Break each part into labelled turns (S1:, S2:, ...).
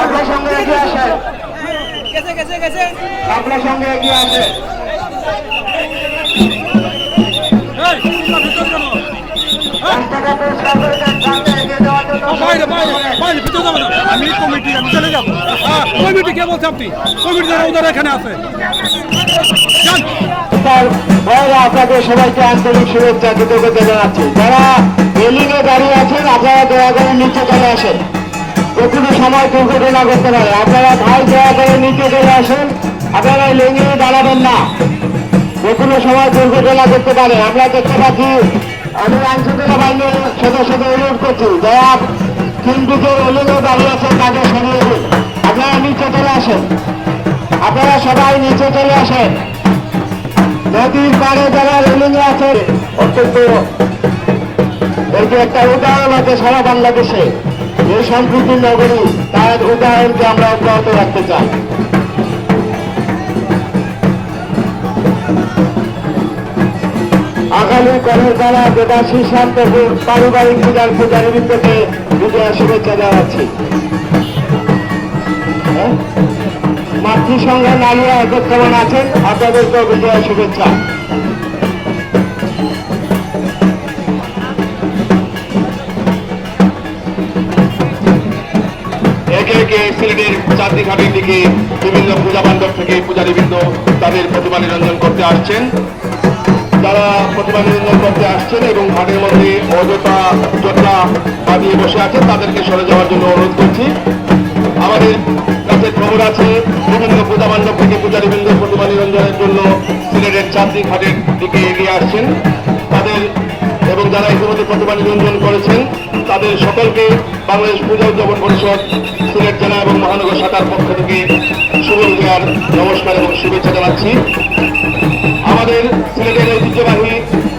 S1: আপনার সঙ্গে এগিয়ে আসেন, আপনার সঙ্গে এগিয়ে আসেন।
S2: আমি কমিটি, আমি চলে যাবো। কমিটি কে বলছে? আপনি কমিটি যারা ওদের এখানে আছে।
S1: আপনাদের সবাইকে আন্তরিক শুভেচ্ছা কৃতজ্ঞতা জানাচ্ছি। যারা রেলিংয়ে দাঁড়িয়ে আছেন আপনারা দয়া করে নিচে চলে আসেন, কোনো সময় দুর্ঘটনা করতে পারে। আপনারা ভাই দয়া করে নিচে চলে আসেন, আপনারা লেগে দাঁড়াবেন না, কোনো সময় দুর্ঘটনা করতে পারে। আমরা দেখতে পাচ্ছি, আমি আইনশৃঙ্খলা বাহিনীর সদস্যদের অনুরোধ করছি, যারা কিন্তু রেলিংয়ে দাঁড়িয়ে আছেন তাদের সরিয়ে দিন। আপনারা নিচে চলে আসেন, আপনারা সবাই নিচে চলে আসেন। নদীর পাড়ে যারা রেলিংয়ে আছে, অত্যন্ত এই যে একটা উদাহরণ আছে সারা বাংলাদেশে, এই সম্প্রীতির নগরী, তার উদাহরণকে আমরা অব্যাহত রাখতে চাই। আগামী কলের দ্বারা দেবাশী শান্তপুর পারিবারিক পূজার পূজারীবৃন্দকে বিজয়া শুভেচ্ছা জানাচ্ছি। মাতৃসংঘ নারীরা একত্রমান আছেন, আপনাদেরকেও বিজয়া শুভেচ্ছা। একে একে সিলেটের চাঁদনী ঘাটের দিকে বিভিন্ন পূজা মণ্ডপ থেকে পূজারীবৃন্দ তাদের প্রতিমা নিরঞ্জন করতে আসছেন। যারা প্রতিমা নিরঞ্জন করতে আসছেন এবং ঘাটের মধ্যে অযথা জটলা বাঁধিয়ে বসে আছেন, তাদেরকে সরে যাওয়ার জন্য অনুরোধ করছি। আমাদের কাছে খবর আছে, বিভিন্ন পূজা মণ্ডপ থেকে পূজারীবৃন্দ প্রতিমা নিরঞ্জনের জন্য সিলেটের চাঁদনী ঘাটের দিকে এগিয়ে আসছেন। তাদের এবং যারা ইতিমধ্যে প্রতিমা নিরঞ্জন করেছেন তাদের সকলকে বাংলাদেশ পূজা উদযাপন পরিষদ সিলেট জেলা এবং মহানগর শাখার পক্ষ থেকে শুভ বিজয়ার নমস্কার এবং শুভেচ্ছা জানাচ্ছি। আমাদের সিলেটের ঐতিহ্যবাহী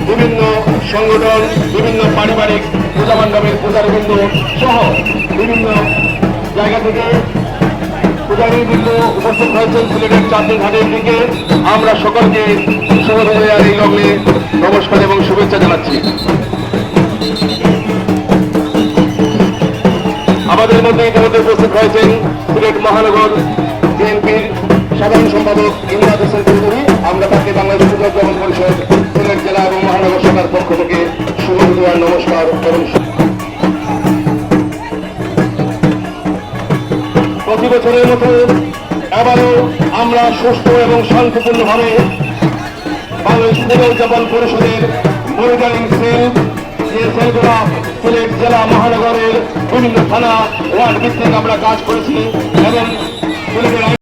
S1: বিভিন্ন সংগঠন, বিভিন্ন পারিবারিক পূজা মণ্ডপের পূজারীবৃন্দ সহ বিভিন্ন জায়গা থেকে পূজারীবৃন্দ উপস্থিত হয়েছেন সিলেটের চাঁদনী ঘাটের দিকে। আমরা সকলকে শুভ বিজয়ার এই লগ্নে নমস্কার এবং শুভেচ্ছা জানাচ্ছি। আমাদের মধ্যে ইতিমধ্যে উপস্থিত হয়েছেন সিলেট মহানগর বিএনপির সাধারণ সম্পাদক ইমরাদ হোসেন চৌধুরী। আমরা তাকে বাংলাদেশ পূজা উদযাপন পরিষদ সিলেট জেলা এবং মহানগর শাখার পক্ষ থেকে শুভ বিজয়ার নমস্কার এবং প্রতি বছরের মতো এবারও আমরা সুস্থ এবং শান্তিপূর্ণভাবে বাংলাদেশ পূজা উদযাপন পরিষদের মনিটরিং সেল, যে সেলগুলা সিলেট জেলা মহানগরের বিভিন্ন থানা ওয়ার্ড ভিত্তিক আমরা কাজ করেছি এবং